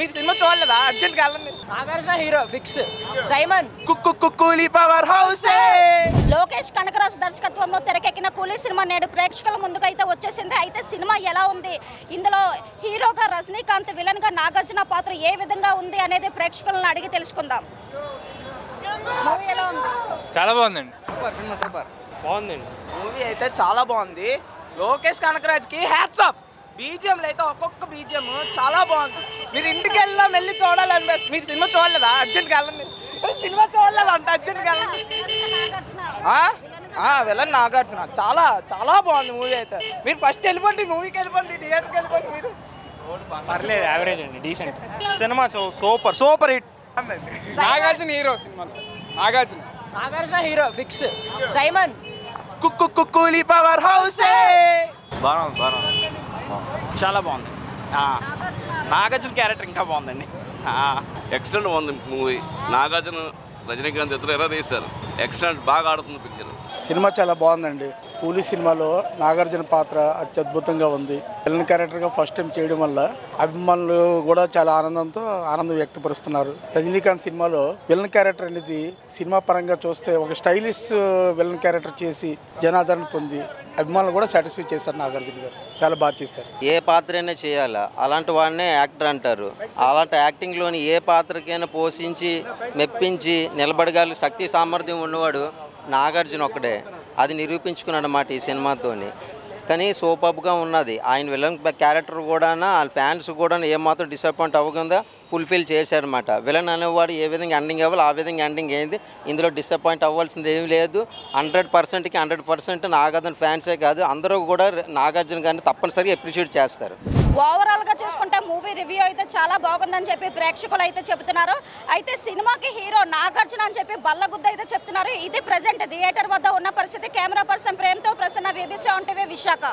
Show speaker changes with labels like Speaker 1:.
Speaker 1: మీరు సినిమా చూడలేదా? అర్జెంట్ వెళ్ళండి.
Speaker 2: Nagarjuna hero fix. Simon
Speaker 1: Coolie power house.
Speaker 3: Lokesh Kanakaraju దర్శకత్వంలో తెరకెక్కిన కూలీ సినిమా నేడు ప్రేక్షకుల ముందుకైతే వచ్చేసింది. అయితే సినిమా ఎలా ఉంది, ఇందులో హీరోగా రజనీకాంత్, విలన్ గా నాగార్జున పాత్ర ఏ విధంగా ఉంది అనేది ప్రేక్షకులను అడిగి తెలుసుకుందాం. మూవీ ఎలా ఉంది?
Speaker 4: చాలా బాగుందండి.
Speaker 2: సూపర్
Speaker 1: బాగుందండి. మూవీ అయితే చాలా బాగుంది. లోకేష్ కనకరాజ్కి హ్యాట్స్ ఆఫ్. బీజిఎంలు అయితే ఒక్కొక్క బీజిఎం చాలా బాగుంది. మీరు ఇంటికి వెళ్ళి చూడాలనిపిస్తుంది. మీరు సినిమా చూడలేదా? అర్జెంట్గా వెళ్ళండి. సినిమా చూడలేదంట, అర్జెంట్గా వెళ్ళండి. విలన్ నాగార్జున చాలా చాలా బాగుంది మూవీ అయితే. మీరు ఫస్ట్ వెళ్ళిపోండి, మూవీకి వెళ్ళిపోండి, థియేటర్కి వెళ్ళిపోండి. మీరు
Speaker 4: పర్లేదు, యావరేజ్ అండి, డీసెంట్.
Speaker 1: సినిమా సూపర్ హిట్.
Speaker 2: నాగార్జున హీరో సినిమాలో. Nagarjuna hero fix. Simon
Speaker 1: Coolie power house.
Speaker 4: బాగుంది. చాలా బాగుంది. నాగార్జున క్యారెక్టర్ ఇంకా బాగుందండి.
Speaker 5: ఎక్సలెంట్ ఉంది మూవీ. నాగార్జున రజనీకాంత్ ఇద్దరు ఎలా తీశారు, ఎక్సలెంట్, బాగా ఆడుతుంది పిక్చర్.
Speaker 6: సినిమా చాలా బాగుందండి. కూలీ సినిమాలో నాగార్జున పాత్ర అత్యద్భుతంగా ఉంది. విలన్ క్యారెక్టర్గా ఫస్ట్ టైం చేయడం వల్ల అభిమానులు కూడా చాలా ఆనందం వ్యక్తపరుస్తున్నారు. రజనీకాంత్ సినిమాలో విలన్ క్యారెక్టర్ అనేది సినిమా పరంగా చూస్తే ఒక స్టైలిష్ విలన్ క్యారెక్టర్ చేసి జనాదరణ పొంది అభిమానులు కూడా సాటిస్ఫై చేశారు. నాగార్జున గారు చాలా బాగా చేశారు.
Speaker 7: ఏ పాత్రైనా చేయాలా, అలాంటి వాడినే యాక్టర్ అంటారు. అలాంటి యాక్టింగ్లోని ఏ పాత్రకైనా పోషించి మెప్పించి నిలబడగల శక్తి సామర్థ్యం ఉన్నవాడు నాగార్జున ఒక్కడే. అది నిరూపించుకున్నాడు అన్నమాట ఈ సినిమాతోని. కానీ సూపర్గా ఉన్నది. ఆయన విలన్ క్యారెక్టర్ కూడా వాళ్ళ ఫ్యాన్స్ కూడా ఏమాత్రం డిసప్పాయింట్ అవ్వకుండా ఫుల్ఫిల్ చేశారనమాట. విలన్ అనేవాడు ఏ విధంగా ఎండింగ్ అవ్వాలి ఆ విధంగా ఎండింగ్ అయింది. ఇందులో డిసప్పాయింట్ అవ్వాల్సింది ఏమీ లేదు. 100%కి 100% నాగార్జున ఫ్యాన్సే కాదు, అందరూ కూడా నాగార్జున గారిని తప్పనిసరిగా అప్రిషియేట్ చేస్తారు.
Speaker 3: ఓవరాల్ గా చూసుకుంటే మూవీ రివ్యూ అయితే చాలా బాగుందని చెప్పి ప్రేక్షకులు అయితే చెబుతున్నారు. అయితే సినిమాకి హీరో నాగార్జున అని చెప్పి బల్లగుద్ద అయితే చెప్తున్నారు. ఇది ప్రెజెంట్ థియేటర్ వద్ద ఉన్న పరిస్థితి. కెమెరా పర్సన్ ప్రేమ్తో ప్రసన్న, BBC 7 టీవీ, విశాఖ.